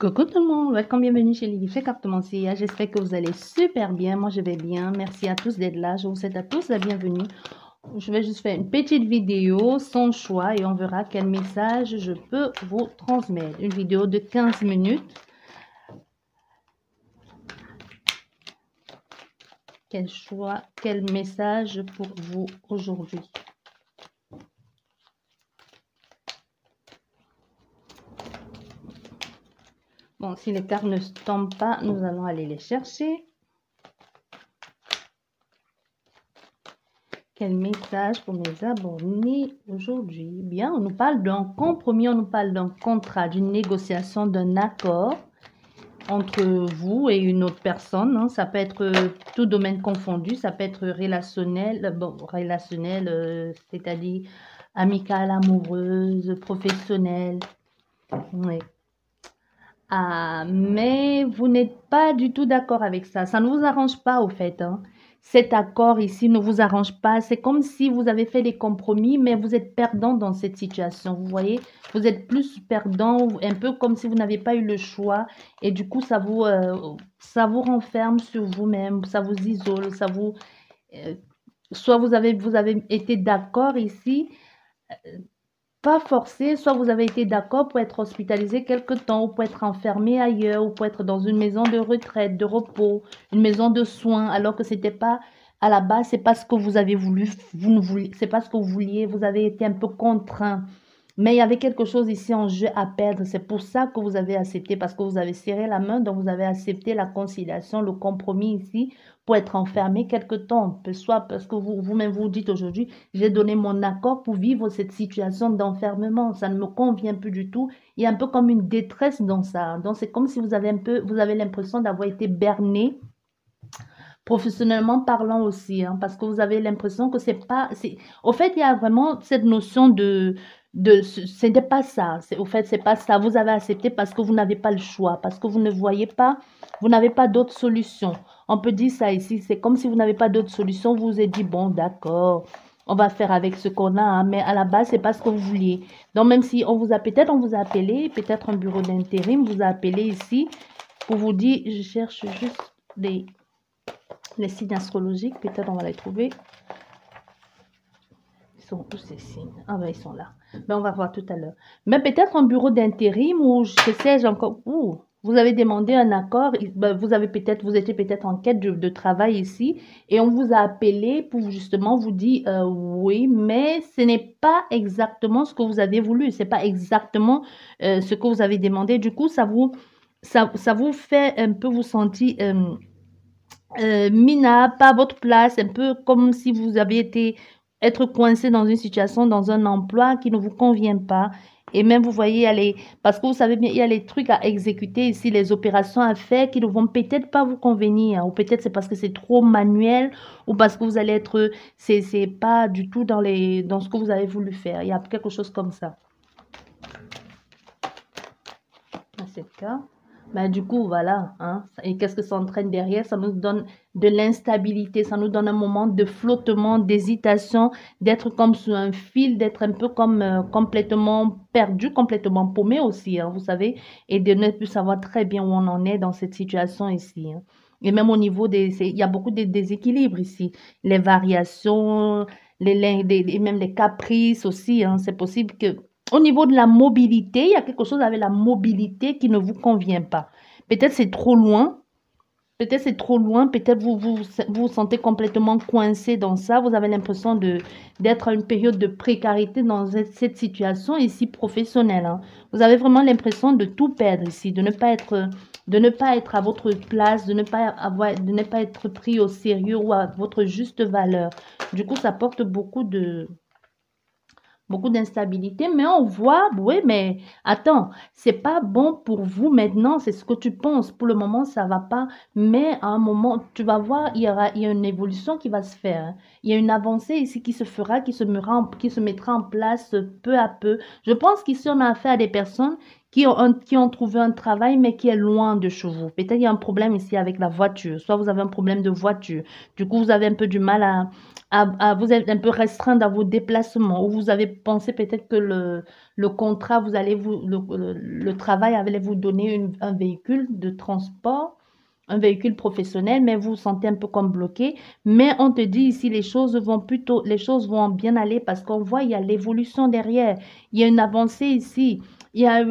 Coucou tout le monde, welcome, bienvenue chez Lily fait Cartomancia. J'espère que vous allez super bien. Moi, je vais bien. Merci à tous d'être là. Je vous souhaite à tous la bienvenue. Je vais juste faire une petite vidéo sans choix et on verra quel message je peux vous transmettre. Une vidéo de 15 minutes. Quel choix, quel message pour vous aujourd'hui? Bon, si les cartes ne tombent pas, nous allons aller les chercher. Quel message pour mes abonnés aujourd'hui? Bien, on nous parle d'un compromis, on nous parle d'un contrat, d'une négociation, d'un accord entre vous et une autre personne. Hein. Ça peut être tout domaine confondu, ça peut être relationnel, c'est-à-dire amical, amoureuse, professionnelle. Oui. Ah, mais vous n'êtes pas du tout d'accord avec ça. Ça ne vous arrange pas au fait. Hein. Cet accord ici ne vous arrange pas. C'est comme si vous avez fait des compromis, mais vous êtes perdant dans cette situation. Vous voyez, vous êtes plus perdant, un peu comme si vous n'avez pas eu le choix. Et du coup, ça vous renferme sur vous-même, ça vous isole, ça vous... soit vous avez été d'accord ici, pas forcé, soit vous avez été d'accord pour être hospitalisé quelque temps, ou pour être enfermé ailleurs, ou pour être dans une maison de retraite, de repos, une maison de soins, alors que c'était pas à la base, c'est pas ce que vous avez voulu, vous ne voulez, c'est pas ce que vous vouliez, vous avez été un peu contraint. Mais il y avait quelque chose ici en jeu à perdre. C'est pour ça que vous avez accepté, parce que vous avez serré la main, donc vous avez accepté la conciliation, le compromis ici, pour être enfermé quelque temps. Soit parce que vous-même vous dites aujourd'hui, j'ai donné mon accord pour vivre cette situation d'enfermement. Ça ne me convient plus du tout. Il y a un peu comme une détresse dans ça. Donc c'est comme si vous avez vous avez l'impression d'avoir été berné. Professionnellement parlant aussi, hein, parce que vous avez l'impression que c'est pas... Au fait, il y a vraiment cette notion ce n'est pas ça. Au fait, c'est pas ça. Vous avez accepté parce que vous n'avez pas le choix, parce que vous ne voyez pas, vous n'avez pas d'autre solution. On peut dire ça ici. C'est comme si vous n'avez pas d'autre solution. Vous vous êtes dit, bon, d'accord, on va faire avec ce qu'on a, hein, mais à la base, c'est pas ce que vous vouliez. Donc, même si on vous a appelé, peut-être un bureau d'intérim vous a appelé ici pour vous dire, je cherche juste les signes astrologiques, peut-être on va les trouver. Ils sont où ces signes? Ah ben ils sont là. Ben on va voir tout à l'heure. Mais peut-être un bureau d'intérim ou je sais encore. Ouh, vous avez demandé un accord. Ben, vous étiez peut-être en quête de travail ici et on vous a appelé pour justement vous dire oui, mais ce n'est pas exactement ce que vous avez voulu. C'est pas exactement ce que vous avez demandé. Du coup, ça vous fait un peu vous sentir minable, pas à votre place, un peu comme si vous avez être coincé dans une situation, dans un emploi qui ne vous convient pas. Et même, vous voyez, parce que vous savez bien, il y a les trucs à exécuter ici, les opérations à faire qui ne vont peut-être pas vous convenir. Hein, ou peut-être c'est parce que c'est trop manuel, ou parce que vous allez être, c'est pas du tout dans ce que vous avez voulu faire. Il y a quelque chose comme ça. C'est le cas. Ben, du coup, voilà. Hein. Et qu'est-ce que ça entraîne derrière? Ça nous donne de l'instabilité, ça nous donne un moment de flottement, d'hésitation, d'être comme sur un fil, d'être un peu comme complètement perdu, complètement paumé aussi, hein, vous savez, et de ne plus savoir très bien où on en est dans cette situation ici. Hein. Et même au niveau il y a beaucoup de déséquilibres ici. Les variations, et même les caprices aussi. Hein. C'est possible que au niveau de la mobilité, il y a quelque chose avec la mobilité qui ne vous convient pas. Peut-être c'est trop loin. Peut-être c'est trop loin. Peut-être vous sentez complètement coincé dans ça. Vous avez l'impression d'être à une période de précarité dans cette situation ici professionnelle. Hein. Vous avez vraiment l'impression de tout perdre ici, de ne pas être à votre place, de ne pas être pris au sérieux ou à votre juste valeur. Du coup, ça porte beaucoup d'instabilité, mais on voit, oui, mais attends, c'est pas bon pour vous maintenant, c'est ce que tu penses. Pour le moment, ça va pas, mais à un moment, tu vas voir, il y a une évolution qui va se faire. Hein. Il y a une avancée ici qui se fera, qui se mettra en place peu à peu. Je pense qu'ici, on a affaire à des personnes qui ont trouvé un travail, mais qui est loin de chez vous. Peut-être il y a un problème ici avec la voiture. Soit vous avez un problème de voiture. Du coup, vous avez un peu du mal vous êtes un peu restreint dans vos déplacements. Ou vous avez pensé peut-être que le contrat, le travail allait vous donner un véhicule de transport, un véhicule professionnel, mais vous vous sentez un peu comme bloqué. Mais on te dit ici, les choses vont bien aller parce qu'on voit, il y a l'évolution derrière. Il y a une avancée ici. Il y a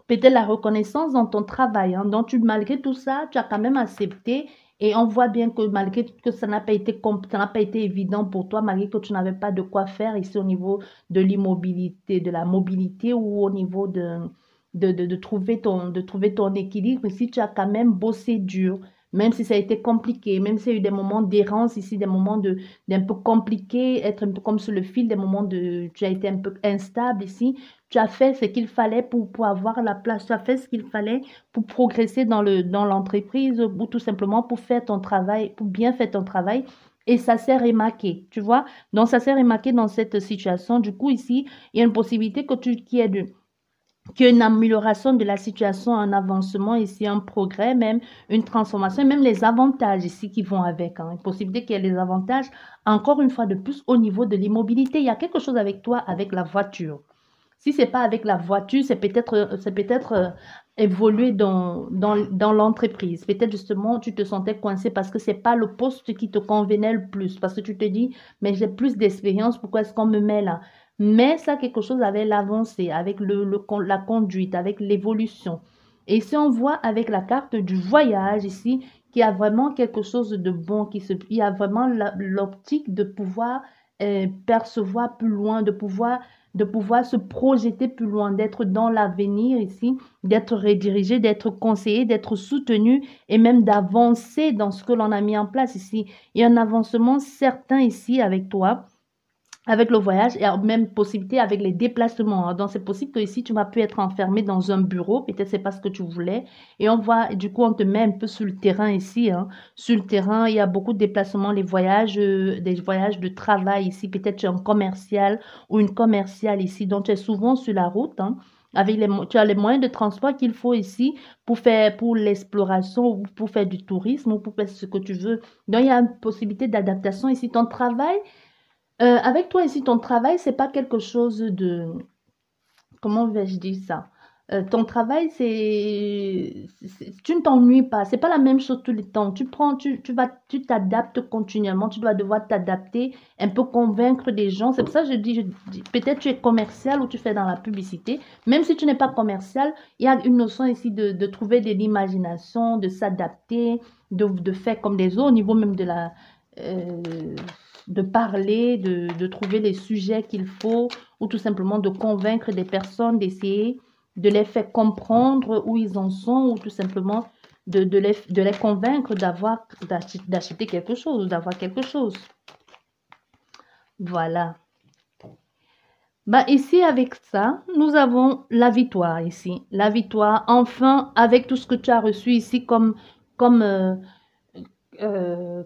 peut-être la reconnaissance dans ton travail, hein. Donc, malgré tout ça, tu as quand même accepté. Et on voit bien que malgré que ça n'a pas été évident pour toi, malgré que tu n'avais pas de quoi faire ici au niveau de l'immobilité, de la mobilité ou au niveau de trouver ton équilibre, ici, tu as quand même bossé dur, même si ça a été compliqué, même s'il y a eu des moments d'errance ici, des moments d'un peu compliqués, être un peu comme sur le fil, des moments tu as été un peu instable ici. Tu as fait ce qu'il fallait pour avoir la place. Tu as fait ce qu'il fallait pour progresser dans l'entreprise ou tout simplement pour faire ton travail, pour bien faire ton travail. Et ça s'est remarqué, tu vois. Donc, ça s'est remarqué dans cette situation. Du coup, ici, il y a une possibilité qu'il y ait une amélioration de la situation, un avancement ici, un progrès, même une transformation, et même les avantages ici qui vont avec, hein. Une possibilité qu'il y ait les avantages, encore une fois de plus, au niveau de l'immobilité. Il y a quelque chose avec toi, avec la voiture. Si c'est pas avec la voiture, c'est peut-être évoluer dans l'entreprise. Peut-être justement, tu te sentais coincé parce que c'est pas le poste qui te convenait le plus. Parce que tu te dis, mais j'ai plus d'expérience, pourquoi est-ce qu'on me met là? Mais ça, quelque chose avec l'avancée, avec la conduite, avec l'évolution. Et si on voit avec la carte du voyage ici, qu'il y a vraiment quelque chose de bon, il y a vraiment l'optique de pouvoir percevoir plus loin, de pouvoir se projeter plus loin, d'être dans l'avenir ici, d'être redirigé, d'être conseillé, d'être soutenu et même d'avancer dans ce que l'on a mis en place ici. Il y a un avancement certain ici avec toi, avec le voyage et même possibilité avec les déplacements, hein. Donc, c'est possible que ici, tu vas pu être enfermé dans un bureau. Peut-être c'est pas ce que tu voulais. Et du coup, on te met un peu sur le terrain ici, hein. Sur le terrain, il y a beaucoup de déplacements, des voyages de travail ici. Peut-être tu es un commercial ou une commerciale ici. Donc, tu es souvent sur la route, hein. Tu as les moyens de transport qu'il faut ici pour l'exploration ou pour faire du tourisme ou pour faire ce que tu veux. Donc, il y a une possibilité d'adaptation ici. Ton travail, avec toi ici, ton travail, c'est pas quelque chose de... Comment vais-je dire ça? Ton travail, tu ne t'ennuies pas. C'est pas la même chose tout le temps. Tu t'adaptes continuellement. Tu dois devoir t'adapter, un peu convaincre des gens. C'est pour ça que peut-être tu es commercial ou tu fais dans la publicité. Même si tu n'es pas commercial, il y a une notion ici de trouver de l'imagination, de s'adapter, de faire comme les autres au niveau même euh, de parler, de trouver les sujets qu'il faut ou tout simplement de convaincre des personnes, d'essayer de les faire comprendre où ils en sont ou tout simplement de les convaincre d'acheter quelque chose, d'avoir quelque chose. Voilà. Bah, ici, avec ça, nous avons la victoire ici. La victoire, enfin, avec tout ce que tu as reçu ici comme, euh,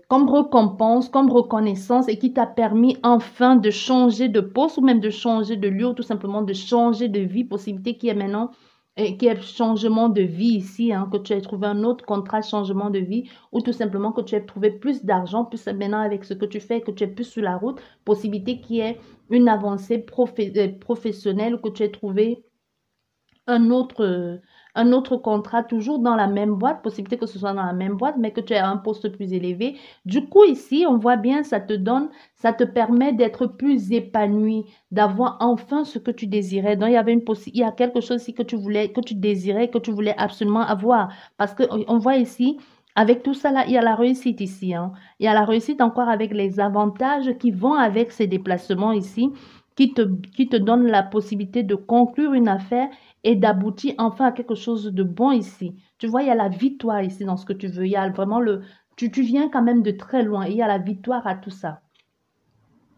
comme récompense, comme reconnaissance et qui t'a permis enfin de changer de poste ou même de changer de lieu ou tout simplement de changer de vie, possibilité qui est maintenant, qui est changement de vie ici, hein, que tu aies trouvé un autre contrat, changement de vie ou tout simplement que tu aies trouvé plus d'argent, plus maintenant avec ce que tu fais, que tu es plus sur la route, possibilité qui est une avancée professionnelle ou que tu aies trouvé un autre, euh, un autre contrat, toujours dans la même boîte, possibilité que ce soit dans la même boîte, mais que tu aies un poste plus élevé. Du coup, ici, on voit bien, ça te permet d'être plus épanoui, d'avoir enfin ce que tu désirais. Donc, il y a quelque chose ici que tu voulais, que tu désirais, que tu voulais absolument avoir. Parce que on voit ici, avec tout ça là, il y a la réussite ici, hein. Il y a la réussite encore avec les avantages qui vont avec ces déplacements ici, qui te donnent la possibilité de conclure une affaire et d'aboutir enfin à quelque chose de bon ici. Tu vois, il y a la victoire ici dans ce que tu veux. Il y a vraiment tu viens quand même de très loin. Et il y a la victoire à tout ça.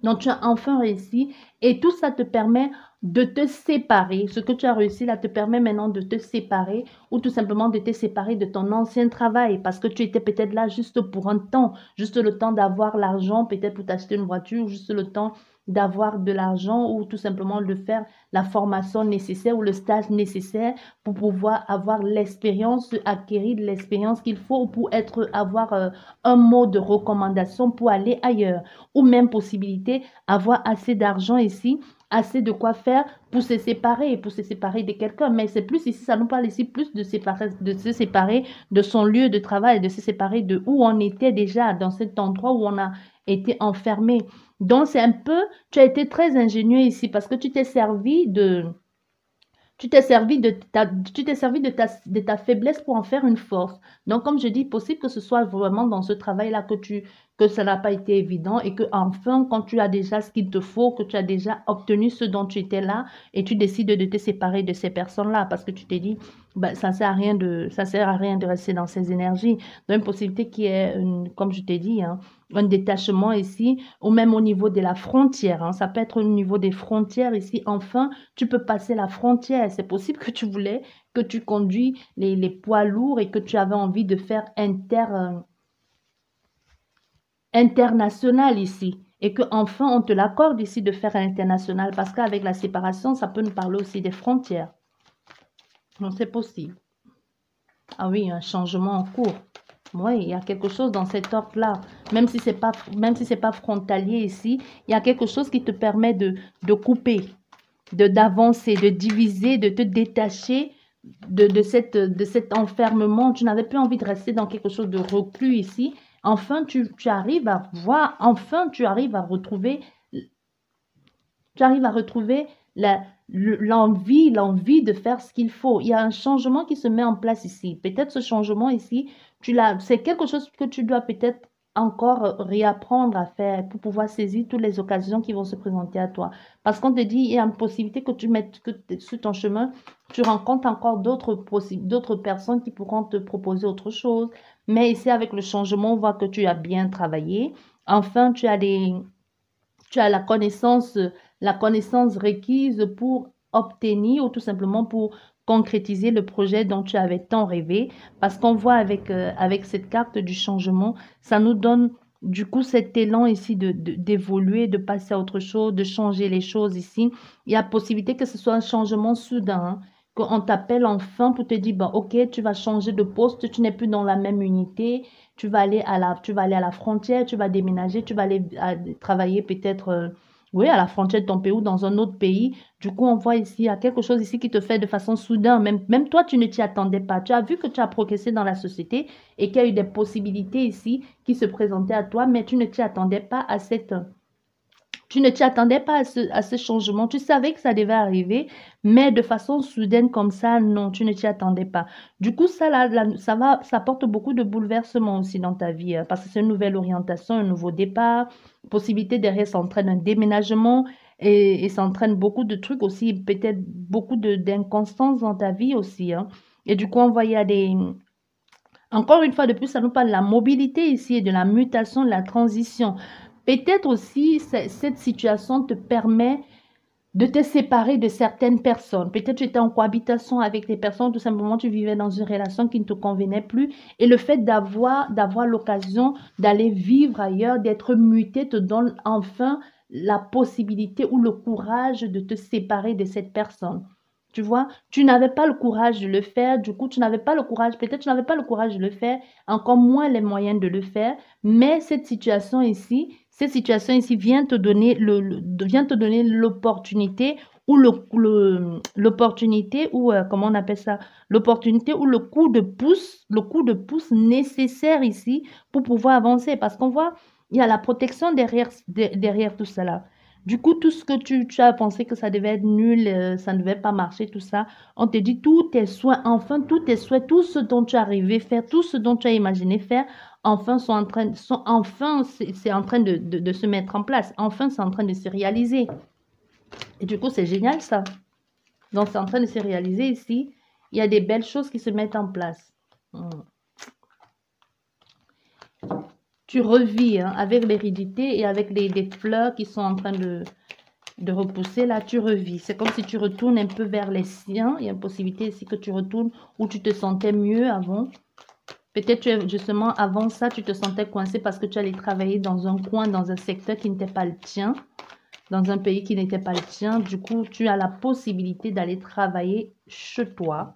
Donc, tu as enfin réussi et tout ça te permet de te séparer. Ce que tu as réussi là te permet maintenant de te séparer ou tout simplement de te séparer de ton ancien travail parce que tu étais peut-être là juste pour un temps, juste le temps d'avoir l'argent, peut-être pour t'acheter une voiture, juste le temps d'avoir de l'argent ou tout simplement de faire la formation nécessaire ou le stage nécessaire pour pouvoir avoir l'expérience, acquérir de l'expérience qu'il faut pour avoir un mot de recommandation pour aller ailleurs. Ou même possibilité, avoir assez d'argent ici, assez de quoi faire pour se séparer de quelqu'un. Mais c'est plus ici, ça nous parle ici plus de se séparer de son lieu de travail, de se séparer de où on était déjà, dans cet endroit où on a été enfermé. Donc, c'est un peu, tu as été très ingénieux ici parce que tu t'es servi de ta faiblesse pour en faire une force. Donc, comme je dis, possible que ce soit vraiment dans ce travail-là que ça n'a pas été évident et que enfin, quand tu as déjà ce qu'il te faut, que tu as déjà obtenu ce dont tu étais là et tu décides de te séparer de ces personnes-là parce que tu t'es dit, bah, ça sert à rien de rester dans ces énergies. Donc, une possibilité qui est, comme je t'ai dit, hein, un détachement ici, ou même au niveau de la frontière, hein. Ça peut être au niveau des frontières ici. Enfin, tu peux passer la frontière. C'est possible que tu voulais, que tu conduis les poids lourds et que tu avais envie de faire international ici. Et que enfin on te l'accorde ici de faire international parce qu'avec la séparation, ça peut nous parler aussi des frontières. Donc, c'est possible. Ah oui, un changement en cours. Oui, il y a quelque chose dans cet ordre-là. Même si c'est pas frontalier ici, il y a quelque chose qui te permet de couper, d'avancer, de diviser, de te détacher de cet enfermement. Tu n'avais plus envie de rester dans quelque chose de reclus ici. Enfin, tu arrives à voir, enfin, tu arrives à retrouver l'envie de faire ce qu'il faut. Il y a un changement qui se met en place ici. Peut-être ce changement ici, c'est quelque chose que tu dois peut-être encore réapprendre à faire pour pouvoir saisir toutes les occasions qui vont se présenter à toi. Parce qu'on te dit, il y a une possibilité que sur ton chemin, tu rencontres encore d'autres personnes qui pourront te proposer autre chose. Mais ici, avec le changement, on voit que tu as bien travaillé. Enfin, tu as la connaissance requise pour obtenir ou tout simplement pour concrétiser le projet dont tu avais tant rêvé. Parce qu'on voit avec cette carte du changement, ça nous donne du coup cet élan ici d'évoluer, de passer à autre chose, de changer les choses ici. Il y a possibilité que ce soit un changement soudain, hein, qu'on t'appelle enfin pour te dire, bon, ok, tu vas changer de poste, tu n'es plus dans la même unité, tu vas aller à la frontière, tu vas déménager, tu vas aller travailler peut-être, oui, à la frontière de ton pays ou dans un autre pays. Du coup, on voit ici, il y a quelque chose ici qui te fait de façon soudaine. Même toi, tu ne t'y attendais pas. Tu as vu que tu as progressé dans la société et qu'il y a eu des possibilités ici qui se présentaient à toi, mais tu ne t'y attendais pas tu ne t'y attendais pas à ce changement. Tu savais que ça devait arriver, mais de façon soudaine comme ça, non, tu ne t'y attendais pas. Du coup, ça apporte beaucoup de bouleversements aussi dans ta vie, hein, parce que c'est une nouvelle orientation, un nouveau départ. Possibilité derrière, ça entraîne un déménagement et ça entraîne beaucoup de trucs aussi, peut-être beaucoup d'inconstance dans ta vie aussi, hein. Et du coup, on voit, il y a encore une fois de plus, ça nous parle de la mobilité ici et de la mutation, de la transition. Peut-être aussi, cette situation te permet de te séparer de certaines personnes. Peut-être tu étais en cohabitation avec des personnes, tout simplement tu vivais dans une relation qui ne te convenait plus. Et le fait d'avoir l'occasion d'aller vivre ailleurs, d'être muté, te donne enfin la possibilité ou le courage de te séparer de cette personne. Tu vois, tu n'avais pas le courage de le faire, du coup, tu n'avais pas le courage, peut-être tu n'avais pas le courage de le faire, encore moins les moyens de le faire, mais cette situation ici vient te donner vient te donner l'opportunité ou l'opportunité ou comment on appelle ça, l'opportunité ou le coup de pouce nécessaire ici pour pouvoir avancer parce qu'on voit il y a la protection derrière tout cela. Du coup, tout ce que tu as pensé que ça devait être nul, ça ne devait pas marcher, tout ça, on te dit tous tes souhaits, enfin tous tes souhaits, tout ce dont tu as rêvé faire, tout ce dont tu as imaginé faire, enfin c'est en train de se mettre en place. Enfin, c'est en train de se réaliser. Et du coup, c'est génial ça. Donc, c'est en train de se réaliser ici. Il y a des belles choses qui se mettent en place. Tu revis hein, avec l'hérédité et avec des fleurs qui sont en train de repousser. Là, tu revis. C'est comme si tu retournes un peu vers les siens. Il y a une possibilité ici que tu retournes où tu te sentais mieux avant. Peut-être justement avant ça, tu te sentais coincé parce que tu allais travailler dans un coin, dans un secteur qui n'était pas le tien. dans un pays qui n'était pas le tien. Du coup, tu as la possibilité d'aller travailler chez toi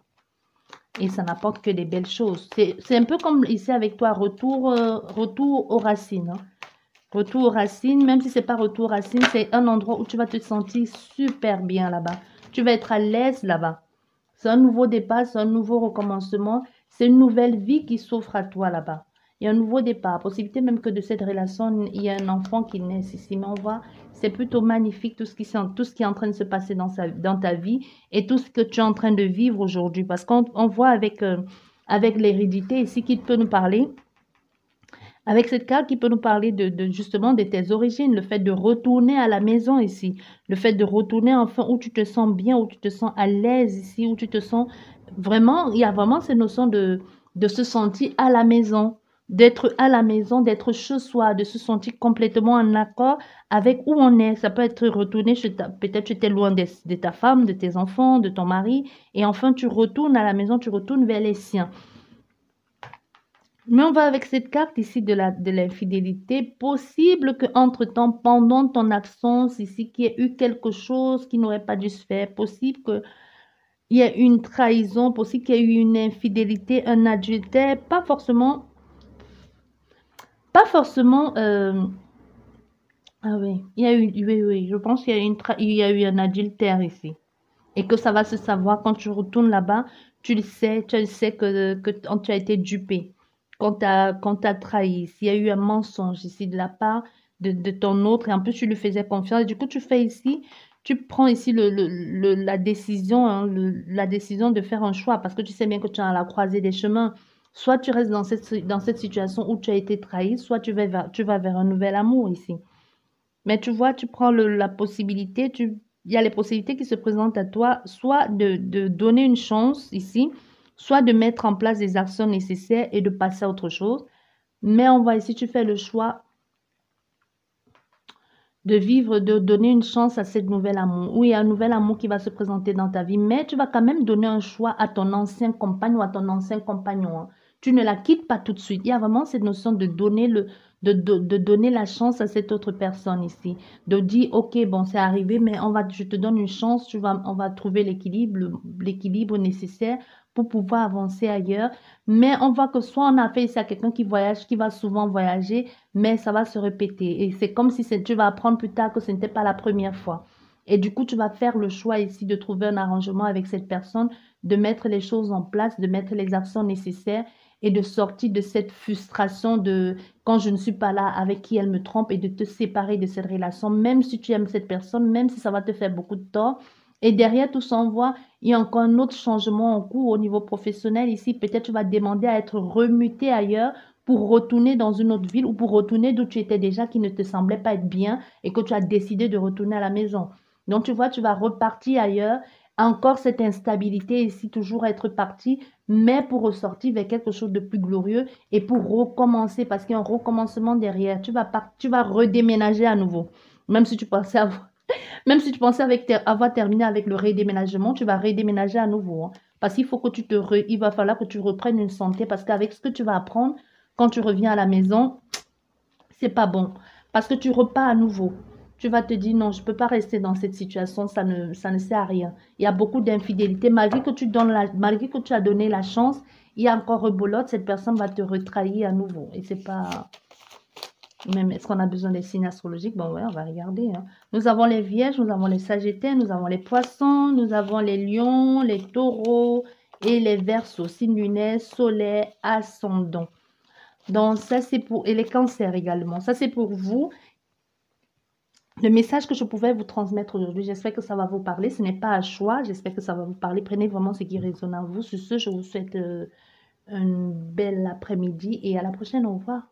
et ça n'apporte que des belles choses. C'est un peu comme ici avec toi, retour aux racines. Hein. Retour aux racines, même si c'est pas retour aux racines, c'est un endroit où tu vas te sentir super bien là-bas. Tu vas être à l'aise là-bas. C'est un nouveau départ, c'est un nouveau recommencement. C'est une nouvelle vie qui s'offre à toi là-bas. Il y a un nouveau départ. Possibilité même que de cette relation, il y a un enfant qui naît ici. Mais on voit, c'est plutôt magnifique tout ce qui est en train de se passer dans ta vie et tout ce que tu es en train de vivre aujourd'hui. Parce qu'on voit avec l'hérédité ici qui peut nous parler. Avec cette carte qui peut nous parler justement de tes origines, le fait de retourner à la maison ici, le fait de retourner enfin où tu te sens bien, où tu te sens à l'aise ici, où tu te sens vraiment, il y a vraiment cette notion de se sentir à la maison, d'être à la maison, d'être chez soi, de se sentir complètement en accord avec où on est. Ça peut être retourner peut-être tu étais loin de ta femme, de tes enfants, de ton mari, et enfin tu retournes à la maison, tu retournes vers les siens. Mais on va avec cette carte ici de l'infidélité. Possible que entre-temps, pendant ton absence ici, qu'il y ait eu quelque chose qui n'aurait pas dû se faire. Possible qu'il y ait une trahison, possible qu'il y ait eu une infidélité, un adultère. Pas forcément. Ah oui, oui, je pense qu'il y a il y a eu un adultère ici. Et que ça va se savoir quand tu retournes là-bas, tu le sais que tu as été dupé, quand t'as trahi, s'il y a eu un mensonge ici de la part de ton autre, et en plus tu lui faisais confiance, et du coup tu fais ici, tu prends ici la décision, hein, la décision de faire un choix, parce que tu sais bien que tu es à la croisée des chemins. Soit tu restes dans cette situation où tu as été trahi, soit tu vas vers un nouvel amour ici. Mais tu vois, tu prends la possibilité, il y a les possibilités qui se présentent à toi, soit de donner une chance ici, soit de mettre en place des actions nécessaires et de passer à autre chose. Mais on va ici, tu fais le choix de vivre, de donner une chance à cette nouvelle amour. Oui, il y a un nouvel amour qui va se présenter dans ta vie, mais tu vas quand même donner un choix à ton ancien compagnon ou à ton ancien compagnon. Hein. Tu ne la quittes pas tout de suite. Il y a vraiment cette notion de donner de donner la chance à cette autre personne ici. De dire, OK, bon, c'est arrivé, mais je te donne une chance, on va trouver l'équilibre nécessaire pour pouvoir avancer ailleurs. Mais on voit que soit on a fait ça à quelqu'un qui voyage, qui va souvent voyager, mais ça va se répéter. Et c'est comme si tu vas apprendre plus tard que ce n'était pas la première fois. Et du coup, tu vas faire le choix ici de trouver un arrangement avec cette personne, de mettre les choses en place, de mettre les actions nécessaires et de sortir de cette frustration de quand je ne suis pas là avec qui elle me trompe et de te séparer de cette relation, même si tu aimes cette personne, même si ça va te faire beaucoup de tort. Et derrière tout ça, on voit, il y a encore un autre changement en cours au niveau professionnel. Ici, peut-être tu vas demander à être remuté ailleurs pour retourner dans une autre ville ou pour retourner d'où tu étais déjà qui ne te semblait pas être bien et que tu as décidé de retourner à la maison. Donc, tu vois, tu vas repartir ailleurs. Encore cette instabilité ici, toujours être parti, mais pour ressortir vers quelque chose de plus glorieux et pour recommencer, parce qu'il y a un recommencement derrière. Tu vas redéménager à nouveau. Même si tu pensais avoir, même si tu pensais avoir terminé avec le redéménagement, tu vas redéménager à nouveau. Hein. Parce qu'il faut que il va falloir que tu reprennes une santé, parce qu'avec ce que tu vas apprendre, quand tu reviens à la maison, c'est pas bon. Parce que tu repars à nouveau. Tu vas te dire, non, je ne peux pas rester dans cette situation, ça ne sert à rien. Il y a beaucoup d'infidélité. Malgré que tu as donné la chance, il y a encore rebolote, cette personne va te retrahir à nouveau. Et c'est pas... Même, est-ce qu'on a besoin des signes astrologiques? Bon, ouais, on va regarder. Hein. Nous avons les vierges, nous avons les sagittaires, nous avons les poissons, nous avons les lions, les taureaux et les verseaux, signes lunaires, solaire, ascendant. Donc, ça, c'est pour... Et les cancers également. Ça, c'est pour vous. Le message que je pouvais vous transmettre aujourd'hui, j'espère que ça va vous parler. Ce n'est pas un choix, j'espère que ça va vous parler. Prenez vraiment ce qui résonne en vous. Sur ce, je vous souhaite un bel après-midi et à la prochaine. Au revoir.